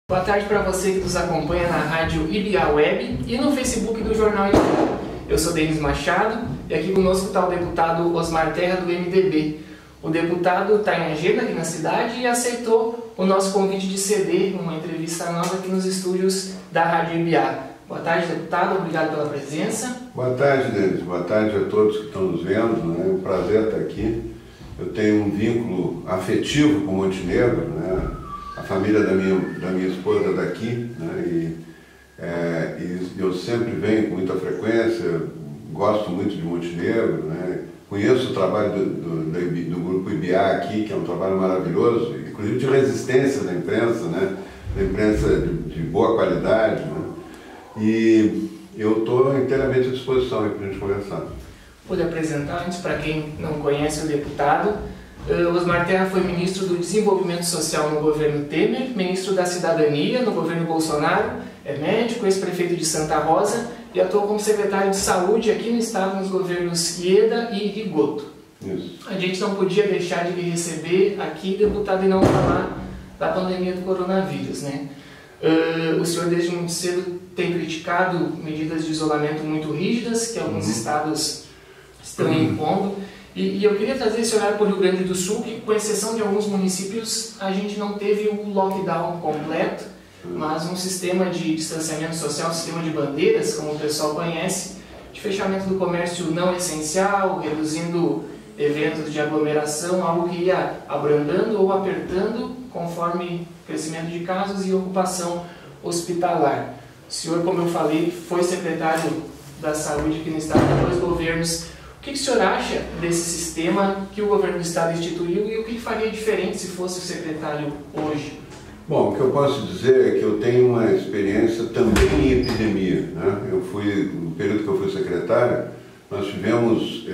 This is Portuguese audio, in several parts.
Boa tarde para você que nos acompanha na rádio IBA Web e no Facebook do Jornal IBA. Eu sou Denis Machado e aqui conosco está o deputado Osmar Terra do MDB. O deputado está em agenda aqui na cidade e aceitou o nosso convite de ceder uma entrevista nova aqui nos estúdios da rádio IBA. Boa tarde, deputado. Obrigado pela presença. Boa tarde, Denis. Boa tarde a todos que estão nos vendo. É um prazer estar aqui. Eu tenho um vínculo afetivo com Montenegro, né? A família da minha esposa daqui, né? E eu sempre venho com muita frequência, gosto muito de Montenegro, né? Conheço o trabalho do Grupo IBA aqui, que é um trabalho maravilhoso, inclusive de resistência da imprensa, né? Da imprensa de boa qualidade, né? E eu estou inteiramente à disposição para a gente conversar. Vou lhe apresentar, antes, para quem não conhece o deputado, Osmar Terra foi ministro do Desenvolvimento Social no governo Temer, ministro da Cidadania no governo Bolsonaro, é médico, ex-prefeito de Santa Rosa e atuou como secretário de Saúde aqui no estado nos governos Ieda e Rigoto. Isso. A gente não podia deixar de lhe receber aqui, deputado, e não falar da pandemia do coronavírus, né? O senhor desde muito cedo tem criticado medidas de isolamento muito rígidas que alguns estados estão impondo. E eu queria trazer esse olhar para o Rio Grande do Sul, que com exceção de alguns municípios, a gente não teve o lockdown completo, mas um sistema de distanciamento social, um sistema de bandeiras, como o pessoal conhece, de fechamento do comércio não essencial, reduzindo eventos de aglomeração, algo que ia abrandando ou apertando conforme o crescimento de casos e ocupação hospitalar. O senhor, como eu falei, foi secretário da Saúde aqui no estado de 2 governos. O que o senhor acha desse sistema que o governo do estado instituiu e o que faria diferente se fosse o secretário hoje? Bom, o que eu posso dizer é que eu tenho uma experiência também em epidemia, né? No período que eu fui secretário, nós tivemos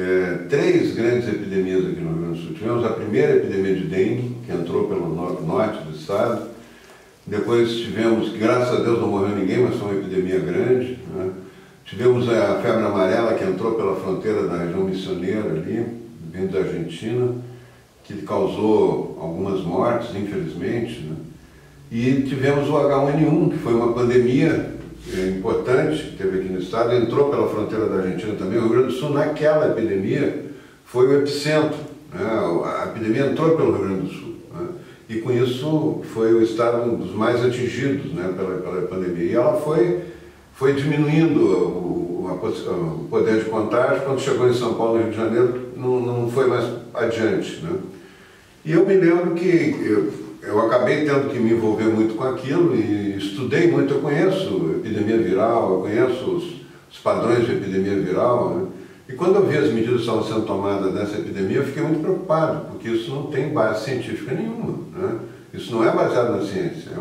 3 grandes epidemias aqui no Rio Grande do Sul. Tivemos a primeira epidemia de dengue, que entrou pelo norte do estado. Depois tivemos, que graças a Deus não morreu ninguém, mas foi uma epidemia grande, né? Tivemos a febre amarela, que entrou pela fronteira da região missioneira ali, vindo da Argentina, que causou algumas mortes, infelizmente, né? E tivemos o H1N1, que foi uma pandemia importante que teve aqui no estado, entrou pela fronteira da Argentina também. O Rio Grande do Sul, naquela epidemia, foi o epicentro, né? A epidemia entrou pelo Rio Grande do Sul, né? E com isso foi o estado um dos mais atingidos, né, pela pandemia. E ela foi diminuindo o poder de contágio. Quando chegou em São Paulo, no Rio de Janeiro, não foi mais adiante, né? E eu me lembro que eu acabei tendo que me envolver muito com aquilo e estudei muito. Eu conheço epidemia viral, eu conheço os padrões de epidemia viral, né? E quando eu vi as medidas que estavam sendo tomadas nessa epidemia, eu fiquei muito preocupado, porque isso não tem base científica nenhuma, né? Isso não é baseado na ciência.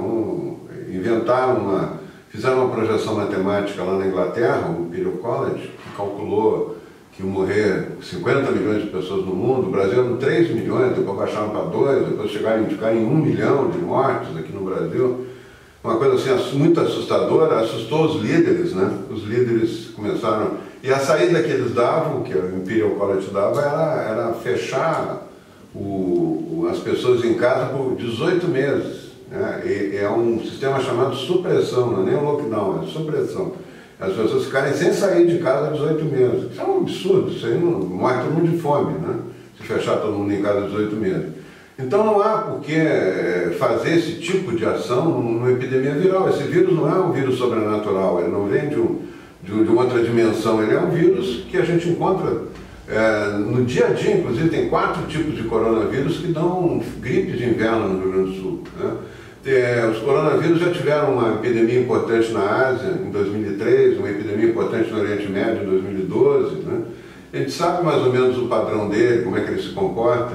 Fizeram uma projeção matemática lá na Inglaterra, o Imperial College, que calculou que iam morrer 50 milhões de pessoas no mundo. O Brasil eram 3 milhões, depois baixaram para 2, depois ficaram em 1 milhão de mortes aqui no Brasil. Uma coisa assim muito assustadora, assustou os líderes, né? Os líderes começaram... E a saída que eles davam, que o Imperial College dava, era fechar as pessoas em casa por 18 meses. É um sistema chamado supressão, não é nem um lockdown, é supressão. As pessoas ficarem sem sair de casa 18 meses. Isso é um absurdo, isso aí morre todo mundo de fome, né? Se fechar todo mundo em casa 18 meses. Então não há por que fazer esse tipo de ação numa epidemia viral. Esse vírus não é um vírus sobrenatural, ele não vem de uma outra dimensão, ele é um vírus que a gente encontra no dia a dia. Inclusive tem 4 tipos de coronavírus que dão gripe de inverno no Rio Grande do Sul, né? Os coronavírus já tiveram uma epidemia importante na Ásia em 2003, uma epidemia importante no Oriente Médio em 2012, né? A gente sabe mais ou menos o padrão dele, como é que ele se comporta,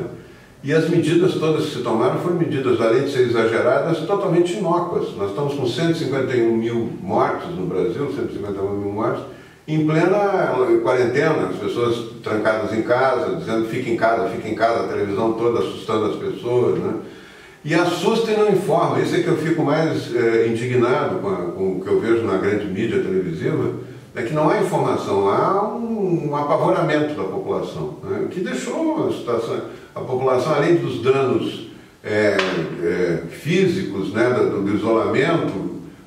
e as medidas todas que se tomaram foram medidas, além de ser exageradas, totalmente inócuas. Nós estamos com 151 mil mortos no Brasil, 151 mil mortos, em plena quarentena, as pessoas trancadas em casa, dizendo fique em casa, a televisão toda assustando as pessoas, né? E assusta e não informa. Isso é que eu fico mais indignado com o que eu vejo na grande mídia televisiva, é que não há informação, há um apavoramento da população, né? O que deixou a população, além dos danos físicos, né, do isolamento,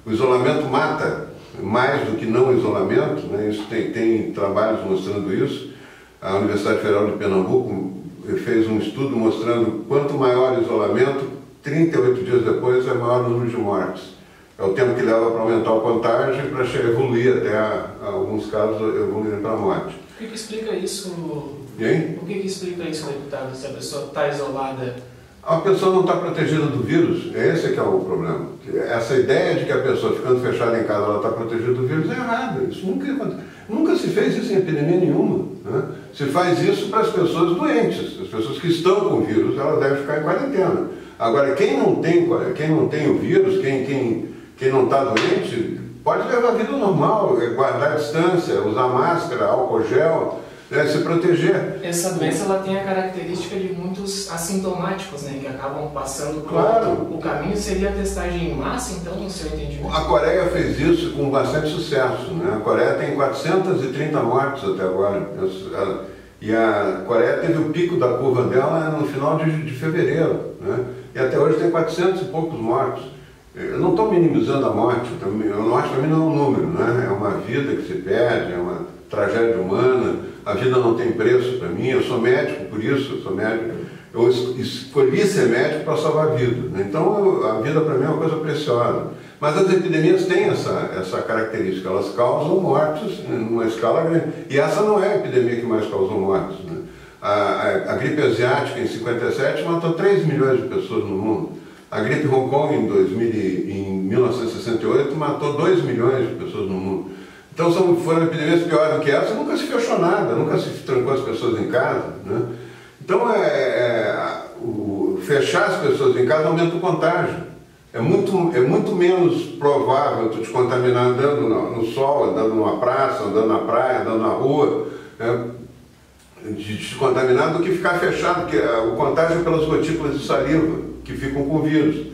o isolamento mata mais do que não isolamento, né? Isso tem trabalhos mostrando isso. A Universidade Federal de Pernambuco fez um estudo mostrando quanto maior o isolamento, 38 dias depois é maior o número de mortes. É o tempo que leva para aumentar o contágio e para evoluir até, alguns casos, evoluírem para a morte. O que explica isso? Hein? O que explica isso, deputado, se a pessoa está isolada? A pessoa não está protegida do vírus, esse que é o problema. Essa ideia de que a pessoa ficando fechada em casa ela está protegida do vírus é errada. Isso nunca se fez isso em epidemia nenhuma, né? Se faz isso para as pessoas doentes, as pessoas que estão com o vírus, elas devem ficar em quarentena. Agora, quem não tem o vírus, quem não está doente, pode levar a vida normal, guardar a distância, usar máscara, álcool gel, se proteger. Essa doença ela tem a característica de muitos assintomáticos, né, que acabam passando por Claro. O caminho seria a testagem em massa, então, no seu entendimento? A Coreia fez isso com bastante sucesso, né? A Coreia tem 430 mortes até agora. E a Coreia teve o pico da curva dela no final de fevereiro, né? E até hoje tem 400 e poucos mortos. Eu não estou minimizando a morte, a morte para mim não é um número, né? É uma vida que se perde, é uma tragédia humana. A vida não tem preço para mim, eu sou médico, por isso eu sou médico. Eu escolhi ser médico para salvar a vida, né? Então a vida para mim é uma coisa preciosa. Mas as epidemias têm essa característica, elas causam mortes numa escala grande. E essa não é a epidemia que mais causou mortes, né? A gripe asiática em 57 matou 3 milhões de pessoas no mundo. A gripe Hong Kong em 1968 matou 2 milhões de pessoas no mundo. Então foram epidemias piores do que essa, nunca se fechou nada, nunca se trancou as pessoas em casa, né? Então fechar as pessoas em casa aumenta o contágio. É muito menos provável tu te contaminar andando no sol, andando numa praça, andando na praia, andando na rua, né? De te contaminar do que ficar fechado, porque o contágio é pelas gotículas de saliva que ficam com o vírus.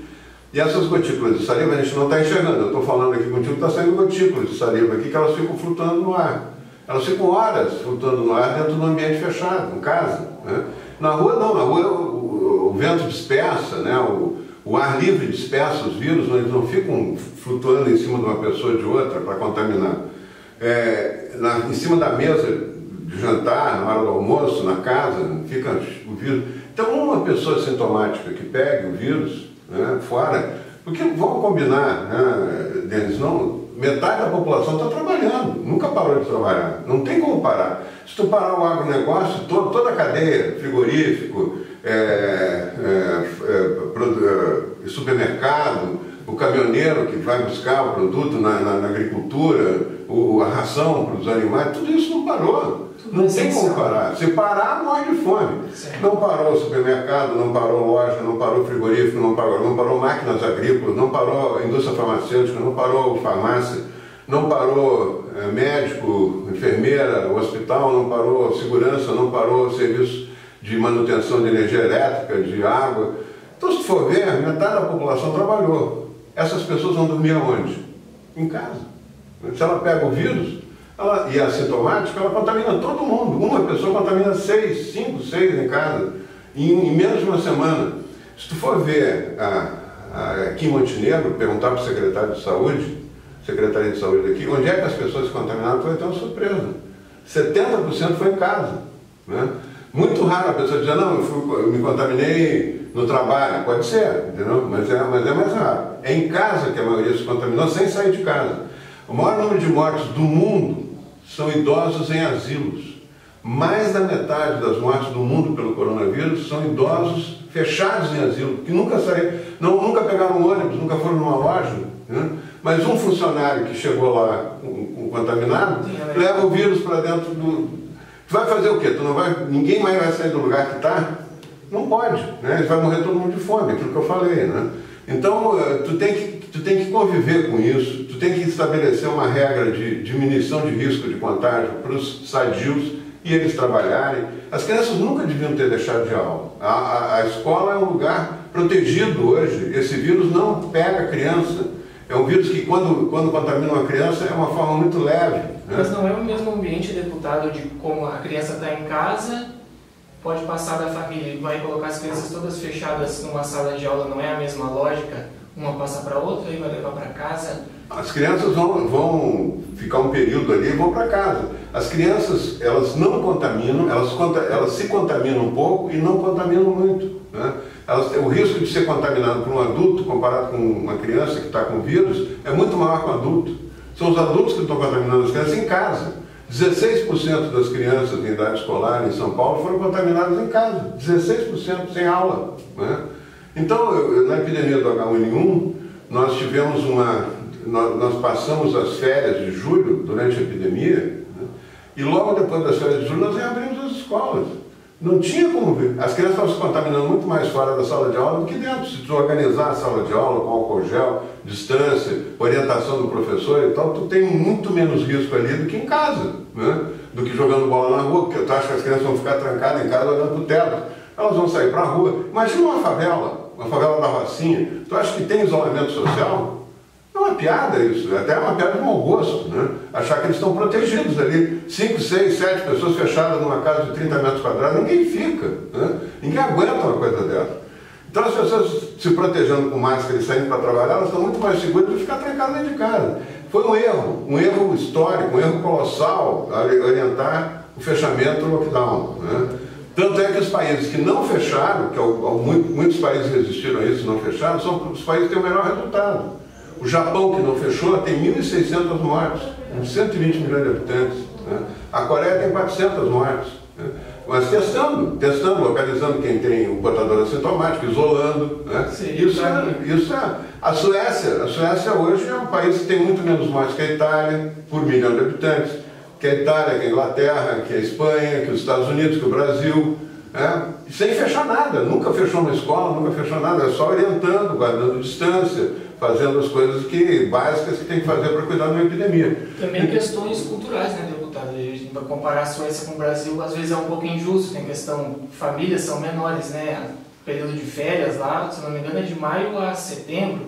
E essas gotículas de saliva a gente não está enxergando. Eu estou falando aqui contigo que está saindo gotículas de saliva aqui que elas ficam flutuando no ar. Elas ficam horas flutuando no ar dentro do ambiente fechado, em casa, né? Na rua não, na rua o vento dispersa, né? O ar livre dispersa os vírus, eles não ficam flutuando em cima de uma pessoa ou de outra para contaminar. Em cima da mesa de jantar, na hora do almoço, na casa, fica o vírus. Então uma pessoa sintomática que pegue o vírus, né, fora, porque vamos combinar, né, Denis, metade da população está trabalhando, nunca parou de trabalhar, não tem como parar. Se tu parar o agronegócio, toda a cadeia, frigorífico, supermercado, o caminhoneiro que vai buscar o produto na agricultura, a ração para os animais, tudo isso não parou. Não tem como parar. Se parar, morre de fome. Certo. Não parou o supermercado, não parou loja, não parou frigorífico, não parou máquinas agrícolas, não parou indústria farmacêutica, não parou farmácia, não parou médico, enfermeira, hospital, não parou segurança, não parou serviço de manutenção de energia elétrica, de água. Então, se for ver, metade da população trabalhou. Essas pessoas vão dormir aonde? Em casa. Se ela pega o vírus, e é assintomática, ela contamina todo mundo. Uma pessoa contamina 5, 6 em casa, em menos de uma semana. Se tu for ver aqui em Montenegro, perguntar para o secretário de saúde, Secretaria de Saúde daqui, onde é que as pessoas se contaminaram, tu vai ter uma surpresa. 70% foi em casa, né? Muito raro a pessoa dizer, não, eu me contaminei no trabalho. Pode ser, entendeu? Mas é mais raro. É em casa que a maioria se contaminou sem sair de casa. O maior número de mortes do mundo são idosos em asilos. Mais da metade das mortes do mundo pelo coronavírus são idosos fechados em asilo, que nunca saíram, nunca pegaram um ônibus, nunca foram numa loja, né? Mas um funcionário que chegou lá contaminado, leva o vírus para dentro do... Tu vai fazer o quê? Ninguém mais vai sair do lugar que está? Não pode, né? Vai morrer todo mundo de fome, aquilo que eu falei, né? Então, tu tem que conviver com isso, tu tem que estabelecer uma regra de diminuição de risco de contágio para os sadios e eles trabalharem. As crianças nunca deviam ter deixado de aula. A escola é um lugar protegido hoje. Esse vírus não pega a criança. É um vírus que, quando contamina uma criança, é uma forma muito leve, né? Mas não é o mesmo ambiente, deputado, de como a criança está em casa, pode passar da família e vai colocar as crianças todas fechadas numa sala de aula, não é a mesma lógica? Uma passa para outra e vai levar para casa? As crianças vão ficar um período ali e vão para casa. As crianças, elas não contaminam, elas se contaminam um pouco e não contaminam muito, né? O risco de ser contaminado por um adulto, comparado com uma criança que está com vírus, é muito maior que o adulto. São os adultos que estão contaminando as crianças em casa. 16% das crianças em idade escolar em São Paulo foram contaminadas em casa. 16% sem aula, né? Então, na epidemia do H1N1, nós tivemos nós passamos as férias de julho durante a epidemia, né? E logo depois das férias de julho nós reabrimos as escolas. Não tinha como ver. As crianças estavam se contaminando muito mais fora da sala de aula do que dentro. Se tu organizar a sala de aula com álcool gel, distância, orientação do professor e tal, tu tem muito menos risco ali do que em casa, né? Do que jogando bola na rua, porque tu acha que as crianças vão ficar trancadas em casa olhando para o teto. Elas vão sair para a rua. Imagina uma favela da Rocinha. Tu acha que tem isolamento social? É uma piada isso, até é uma piada de mau gosto, né? Achar que eles estão protegidos ali, 5, 6, 7 pessoas fechadas numa casa de 30 metros quadrados, ninguém fica, né? Ninguém aguenta uma coisa dessa. Então as pessoas se protegendo com máscara e saindo para trabalhar, elas estão muito mais seguras do que ficar trancadas dentro de casa. Foi um erro histórico, um erro colossal, orientar o fechamento do lockdown, né? Tanto é que os países que não fecharam, muitos países resistiram a isso e não fecharam, são os países que têm o melhor resultado. O Japão, que não fechou, tem 1.600 mortes, com 120 milhões de habitantes, né? A Coreia tem 400 mortes, né? Mas testando, localizando quem tem o portador assintomático, isolando, né? Sim, isso é. A Suécia hoje é um país que tem muito menos mortes que a Itália, por milhão de habitantes, que a Itália, que a Inglaterra, que a Espanha, que os Estados Unidos, que o Brasil, né? Sem fechar nada, nunca fechou uma escola, nunca fechou nada, é só orientando, guardando distância, fazendo as coisas básicas que tem que fazer para cuidar de uma epidemia. Também questões culturais, né, deputado? A gente vai comparar a Suécia com o Brasil, às vezes é um pouco injusto, tem questão, famílias são menores, né? O período de férias lá, se não me engano, é de maio a setembro.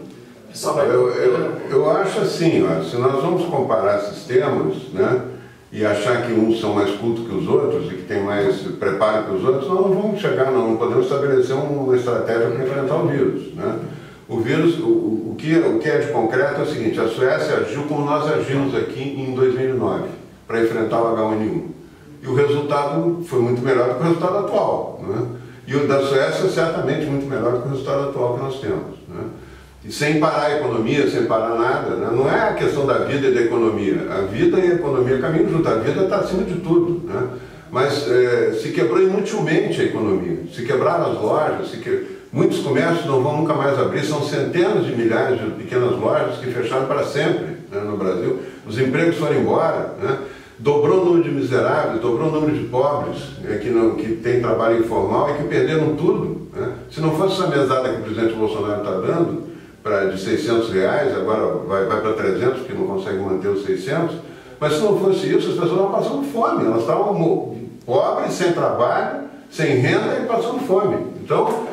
O pessoal vai... Eu acho assim, ó, se nós vamos comparar sistemas, né, e achar que uns são mais cultos que os outros e que tem mais preparo que os outros, nós não vamos chegar, não podemos estabelecer uma estratégia para enfrentar o vírus, né? O vírus, o que é de concreto é o seguinte: a Suécia agiu como nós agimos aqui em 2009 para enfrentar o H1N1. E o resultado foi muito melhor do que o resultado atual, né? E o da Suécia certamente muito melhor do que o resultado atual que nós temos, né? E sem parar a economia, sem parar nada, né? Não é a questão da vida e da economia. A vida e a economia caminham junto, a vida está acima de tudo, né? Mas se quebrou inutilmente a economia, se quebraram as lojas, muitos comércios não vão nunca mais abrir, são centenas de milhares de pequenas lojas que fecharam para sempre, né, no Brasil. Os empregos foram embora, né? Dobrou o número de miseráveis, dobrou o número de pobres, né, que tem trabalho informal e que perderam tudo, né? Se não fosse essa mesada que o presidente Bolsonaro está dando, de R$600, agora vai para 300, porque não consegue manter os 600, mas se não fosse isso, as pessoas estavam passando fome, elas estavam pobres, sem trabalho, sem renda e passando fome. Então,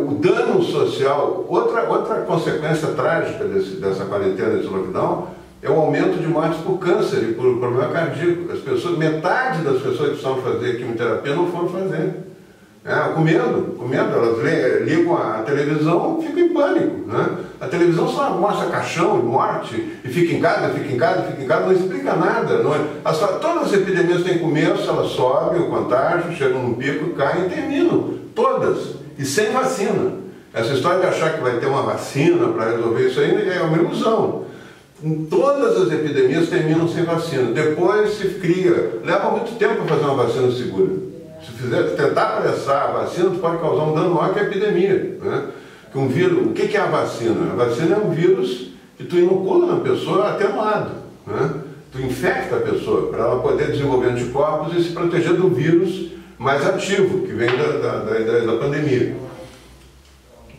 o dano social, outra consequência trágica dessa quarentena, desse lockdown, é o aumento de mortes por câncer e por problema cardíaco. Metade das pessoas que precisam fazer quimioterapia não foram fazer. Com medo, elas ligam a televisão e ficam em pânico, né? A televisão só mostra caixão e morte, e fica em casa, não explica nada. Todas as epidemias têm começo, elas sobem, o contágio, chegam num pico, caem e terminam, todas, e sem vacina. Essa história de achar que vai ter uma vacina para resolver isso aí é uma ilusão. Todas as epidemias terminam sem vacina, depois se cria, leva muito tempo para fazer uma vacina segura. Se tentar apressar a vacina, pode causar um dano maior que a epidemia, né? O que é a vacina? A vacina é um vírus que tu inocula na pessoa atenuado, né? Tu infecta a pessoa para ela poder desenvolver anticorpos e se proteger do vírus mais ativo, que vem da pandemia.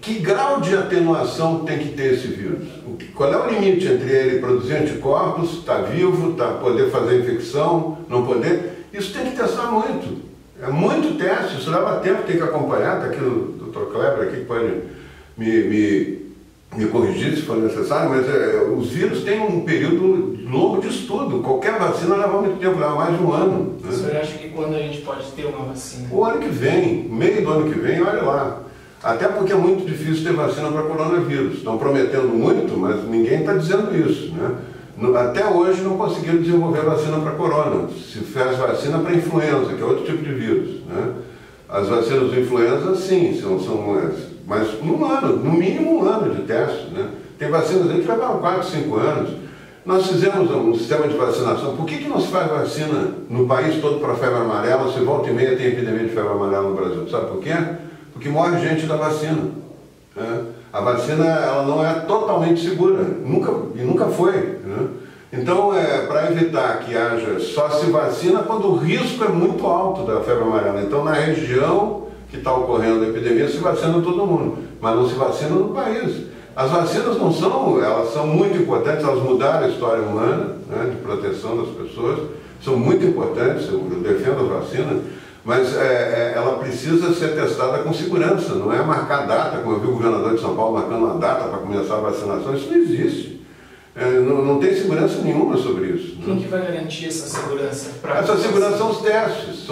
Que grau de atenuação tem que ter esse vírus? Qual é o limite entre ele produzir anticorpos, estar vivo, poder fazer infecção, não poder? Isso tem que testar muito. É muito teste, isso leva tempo, tem que acompanhar. Está aqui o Dr. Kleber aqui, que pode me me corrigir se for necessário, mas os vírus têm um período longo de estudo. Qualquer vacina leva muito tempo, leva mais de um ano. Né? O senhor acha que quando a gente pode ter uma vacina? O ano que vem, meio do ano que vem, olha lá. Até porque é muito difícil ter vacina para coronavírus. Estão prometendo muito, mas ninguém está dizendo isso. Né? Até hoje não conseguiram desenvolver vacina para corona. Se faz vacina para influenza, que é outro tipo de vírus. Né? As vacinas de influenza, sim, mas um ano, no mínimo um ano de teste. Né? Tem vacinas aí que vai para 4, 5 anos. Nós fizemos um sistema de vacinação. Por que não se faz vacina no país todo para febre amarela, se volta e meia tem epidemia de febre amarela no Brasil? Sabe por quê? Porque morre gente da vacina. Né? A vacina ela não é totalmente segura, nunca foi. Né? Então, para evitar que haja, só se vacina quando o risco é muito alto da febre amarela. Então, na região que está ocorrendo a epidemia, se vacina todo mundo, mas não se vacina no país. As vacinas não são, elas são muito importantes, elas mudaram a história humana, né, de proteção das pessoas, são muito importantes, eu defendo as vacinas, mas ela precisa ser testada com segurança, não é marcar data, como eu vi o governador de São Paulo marcando uma data para começar a vacinação, isso não existe. Não tem segurança nenhuma sobre isso. Quem que vai garantir essa segurança? Essa segurança são os testes,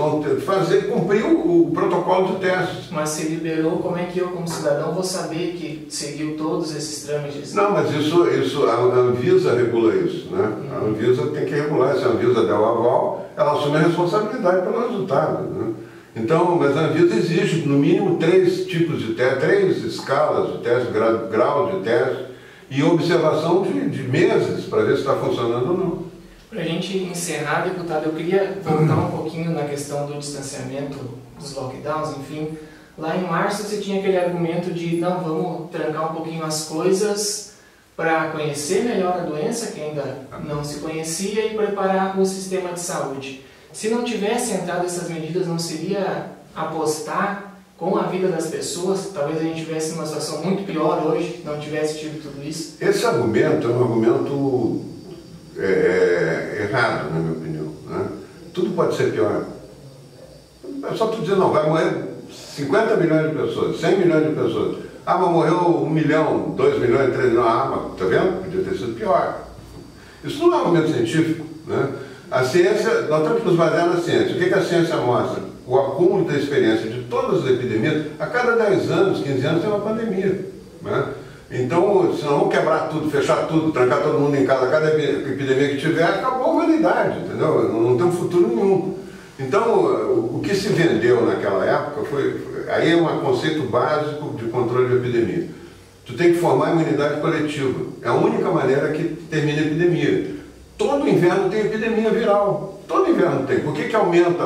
cumprir o protocolo de testes. Mas se liberou, como é que eu, como cidadão, vou saber que seguiu todos esses trâmites? Não, mas a Anvisa regula isso, né? A Anvisa tem que regular, se a Anvisa der o aval, ela assume a responsabilidade pelo resultado, né? Então, mas a Anvisa exige, no mínimo, 3 tipos de teste, 3 escalas de teste, grau de teste, e observação de meses para ver se está funcionando ou não. Para a gente encerrar, deputado, eu queria voltar um pouquinho na questão do distanciamento, dos lockdowns, enfim. Lá em março você tinha aquele argumento de não, vamos trancar um pouquinho as coisas para conhecer melhor a doença, que ainda não se conhecia, e preparar o sistema de saúde. Se não tivesse entrado essas medidas, não seria apostar com a vida das pessoas? Talvez a gente tivesse uma situação muito pior hoje, não tivesse tido tudo isso? Esse argumento é um argumento errado, na minha opinião. Né? Tudo pode ser pior. É só tu dizer, não, vai morrer 50 milhões de pessoas, 100 milhões de pessoas. Ah, mas morreu 1 milhão, 2 milhões, 3 milhões. Ah, mas tá vendo? Podia ter sido pior. Isso não é um argumento científico. Né? A ciência, nós temos que nos basear na ciência. O que a ciência mostra? O acúmulo da experiência de todas as epidemias, a cada 10 anos, 15 anos tem uma pandemia. Né? Então, se nós vamos quebrar tudo, fechar tudo, trancar todo mundo em casa, cada epidemia que tiver, acabou a humanidade, entendeu? Não tem um futuro nenhum. Então, o que se vendeu naquela época aí é um conceito básico de controle de epidemia. Tu tem que formar a imunidade coletiva. É a única maneira que termina a epidemia. Todo inverno tem epidemia viral. Todo inverno tem. Por que aumenta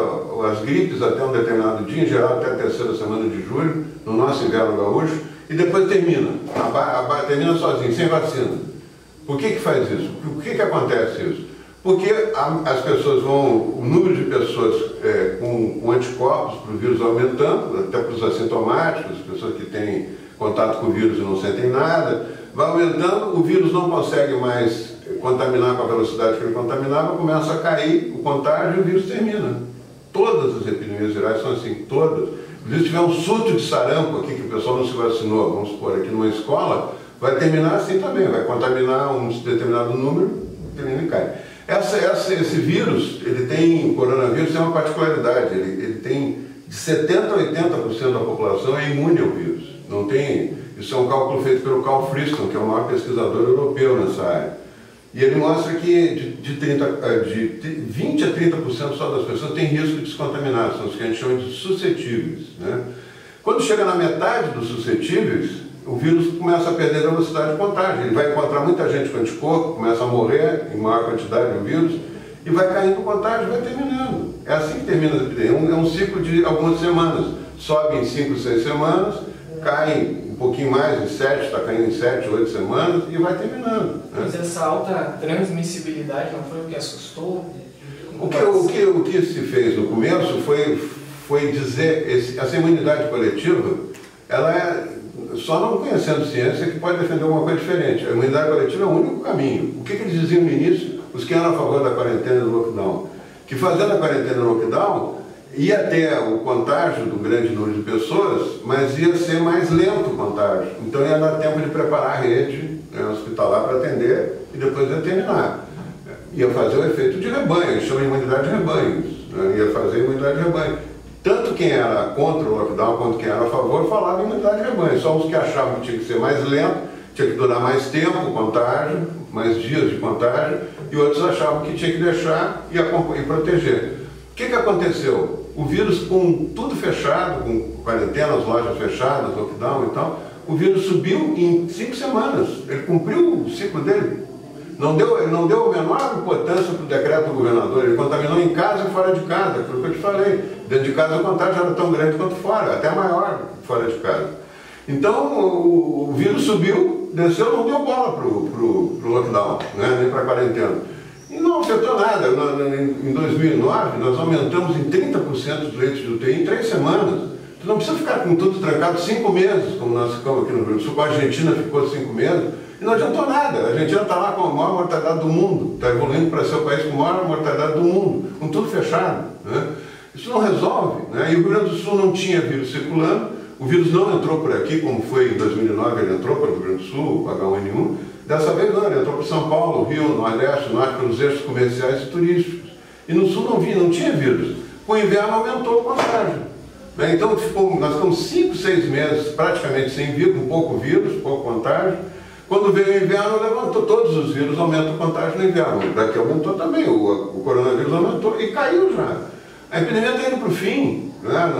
as gripes até um determinado dia, em geral até a 3ª semana de julho, no nosso inverno gaúcho, e depois termina. Termina sozinho, sem vacina. Por que faz isso? Por que acontece isso? Porque as pessoas o número de pessoas com anticorpos para o vírus aumentando, até para os assintomáticos, as pessoas que têm contato com o vírus e não sentem nada, vai aumentando, o vírus não consegue mais contaminar com a velocidade que ele contaminava, começa a cair o contágio e o vírus termina. Todas as epidemias virais são assim, todas. Se tiver um surto de sarampo aqui, que o pessoal não se vacinou, vamos supor, aqui numa escola, vai terminar assim também, vai contaminar um determinado número, termina e cai. Esse vírus, o coronavírus tem uma particularidade, ele tem de 70% a 80% da população é imune ao vírus. Não tem, isso é um cálculo feito pelo Carl Friston, que é o maior pesquisador europeu nessa área. E ele mostra que de 20% a 30% só das pessoas têm risco de se contaminar, são os que a gente chama de suscetíveis. Né? Quando chega na metade dos suscetíveis, o vírus começa a perder a velocidade de contágio. Ele vai encontrar muita gente com anticorpo, começa a morrer em maior quantidade do vírus, e vai caindo o contágio e vai terminando. É assim que termina a epidemia. É um ciclo de algumas semanas. Sobe em 5, 6 semanas, cai um pouquinho mais, em 7, está caindo em 7, 8 semanas, e vai terminando. Né? Mas essa alta transmissibilidade não foi o que assustou? O que se fez no começo foi dizer, essa imunidade coletiva, ela é, só não conhecendo ciência que pode defender alguma coisa diferente. A imunidade coletiva é o único caminho. O que eles diziam no início, os que eram a favor da quarentena e do lockdown? Que fazendo a quarentena e o lockdown, ia ter o contágio do grande número de pessoas, mas ia ser mais lento o contágio. Então ia dar tempo de preparar a rede, né, hospitalar para atender e depois ia terminar. Ia fazer o efeito de rebanho, eles chamam de imunidade de rebanho, né, ia fazer a imunidade de rebanho. Tanto quem era contra o lockdown quanto quem era a favor falava em imunidade de rebanho. Só os que achavam que tinha que ser mais lento, tinha que durar mais tempo o contágio, mais dias de contágio, e outros achavam que tinha que deixar e proteger. O que aconteceu? O vírus, com tudo fechado, com quarentena, as lojas fechadas, lockdown e tal, o vírus subiu em 5 semanas. Ele cumpriu o ciclo dele. Ele não deu a menor importância para o decreto do governador. Ele contaminou em casa e fora de casa, aquilo que eu te falei. Dentro de casa o contágio era tão grande quanto fora, até maior fora de casa. Então o vírus subiu, desceu, não deu bola para o lockdown, né, nem para a quarentena. E não afetou nada. Em 2009, nós aumentamos em 30% os leitos de UTI em 3 semanas. Tu não precisa ficar com tudo trancado 5 meses, como nós ficamos aqui no Rio Grande do Sul. A Argentina ficou 5 meses e não adiantou nada. A Argentina está lá com a maior mortalidade do mundo. Está evoluindo para ser o país com a maior mortalidade do mundo, com tudo fechado, né? Isso não resolve, né? E o Rio Grande do Sul não tinha vírus circulando. O vírus não entrou por aqui, como foi em 2009, ele entrou para o Rio Grande do Sul, o H1N1. Dessa vez não, ele entrou para São Paulo, Rio, Nordeste, Norte, pelos eixos comerciais e turísticos. E no Sul não tinha vírus. Com o inverno aumentou o contágio. Então nós ficamos 5, 6 meses praticamente sem vírus, com pouco vírus, pouco contágio. Quando veio o inverno, levantou todos os vírus, aumenta o contágio no inverno. Daqui aumentou também, o coronavírus aumentou e caiu já. A epidemia está indo para o fim, né?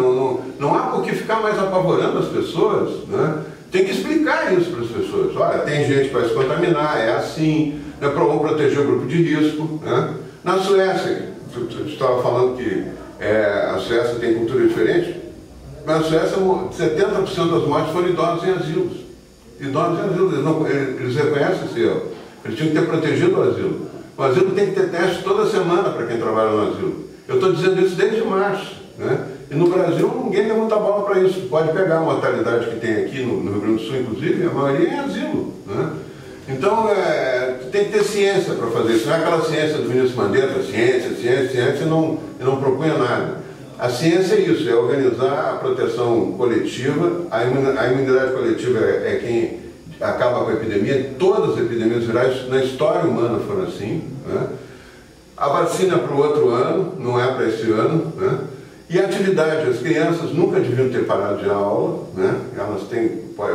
Não há por que ficar mais apavorando as pessoas, né? Tem que explicar isso para as pessoas. Olha, tem gente que vai se contaminar, é assim, né? Vamos proteger o grupo de risco, né? Na Suécia, você estava falando que a Suécia tem cultura diferente. Na Suécia, 70% das mortes foram idosos em asilos. Idosos em asilos, eles reconhecem esse erro. Eles tinham que ter protegido o asilo. O asilo tem que ter teste toda semana para quem trabalha no asilo. Eu estou dizendo isso desde março, né? E no Brasil ninguém levanta a bola para isso. Pode pegar a mortalidade que tem aqui no Rio Grande do Sul, inclusive, a maioria é em asilo, né? Então tem que ter ciência para fazer isso. Não é aquela ciência do ministro Mandetta, ciência, e não propunha nada. A ciência é isso, é organizar a proteção coletiva. A imunidade coletiva é quem acaba com a epidemia. Todas as epidemias virais na história humana foram assim, né? A vacina é para o outro ano, não é para esse ano, né? E a atividade, as crianças nunca deviam ter parado de aula, né?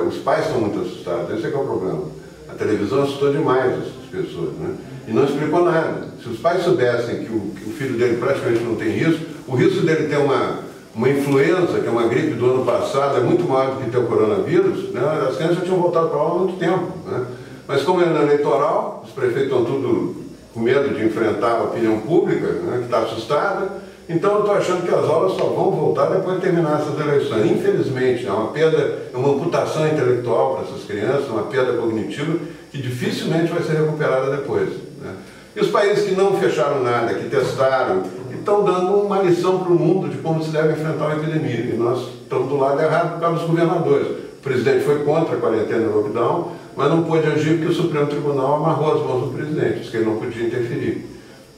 Os pais estão muito assustados, esse é que é o problema. A televisão assustou demais as pessoas, né? E não explicou nada. Se os pais soubessem que o filho dele praticamente não tem risco, o risco dele ter uma influenza, que é uma gripe do ano passado, é muito maior do que ter o coronavírus, né? As crianças já tinham voltado para a aula há muito tempo, né? Mas como é no eleitoral, os prefeitos estão tudo com medo de enfrentar a opinião pública, né, que está assustada. Então eu estou achando que as aulas só vão voltar depois de terminar essas eleições. Infelizmente, é uma perda, é uma amputação intelectual para essas crianças, uma perda cognitiva que dificilmente vai ser recuperada depois, né? E os países que não fecharam nada, que testaram, estão dando uma lição para o mundo de como se deve enfrentar uma epidemia. E nós estamos do lado errado por causa dos governadores. O presidente foi contra a quarentena e o lockdown, mas não pôde agir porque o Supremo Tribunal amarrou as mãos do presidente, disse que ele não podia interferir.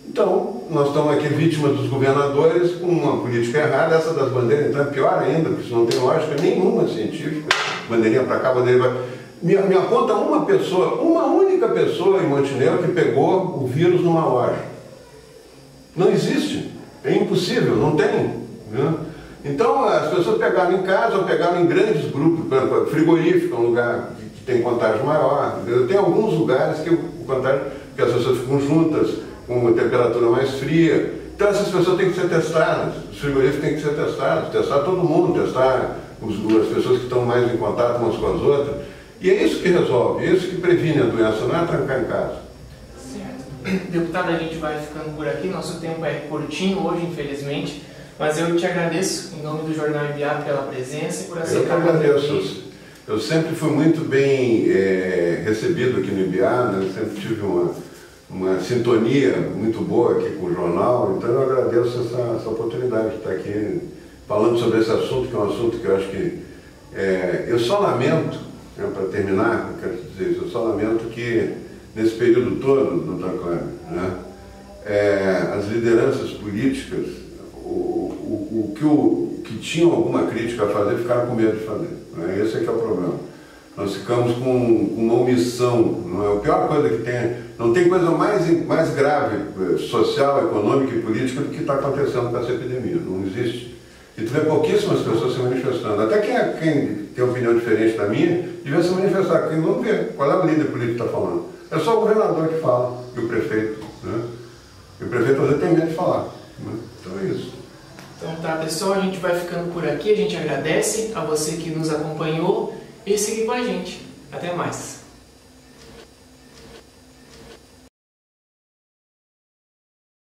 Então, nós estamos aqui vítimas dos governadores com uma política errada. Essa das bandeiras, então, é pior ainda, porque isso não tem lógica nenhuma científica. Bandeirinha para cá, bandeirinha para... Me aponta uma pessoa, uma única pessoa em Montenegro que pegou o vírus numa loja. Não existe. É impossível, não tem, né? Então, as pessoas pegaram em casa ou pegaram em grandes grupos, frigorífico, um lugar que tem contágio maior. Tem alguns lugares que o contágio, que as pessoas ficam juntas, com uma temperatura mais fria. Então, essas pessoas têm que ser testadas. Os frigoríficos têm que ser testados. Testar todo mundo, testar as pessoas que estão mais em contato umas com as outras. E é isso que resolve, é isso que previne a doença, não é trancar em casa. Certo. Deputado, a gente vai ficando por aqui. Nosso tempo é curtinho hoje, infelizmente. Mas eu te agradeço, em nome do Jornal Ibiá, pela presença e por aceitar o convite. Eu agradeço. Eu sempre fui muito bem recebido aqui no Ibiá, né? Eu sempre tive uma sintonia muito boa aqui com o jornal, então eu agradeço essa oportunidade de estar aqui falando sobre esse assunto, que é um assunto que eu acho que... eu só lamento, né, para terminar, eu quero dizer isso, eu só lamento que nesse período todo, doutor Cláudio, né, as lideranças políticas, o o que tinham alguma crítica a fazer ficaram com medo de fazer. Né? Esse é que é o problema. Nós ficamos com uma omissão. Não é a pior coisa que tem. Não tem coisa mais grave, social, econômica e política, do que está acontecendo com essa epidemia. Não existe. E tu vê pouquíssimas pessoas se manifestando. Até quem tem opinião diferente da minha, devia se manifestar. Quem não vê qual é o líder político que está falando. É só o governador que fala, e o prefeito. Né? E o prefeito às vezes tem medo de falar. Né? Então é isso. Então tá, pessoal, a gente vai ficando por aqui. A gente agradece a você que nos acompanhou e siga com a gente. Até mais.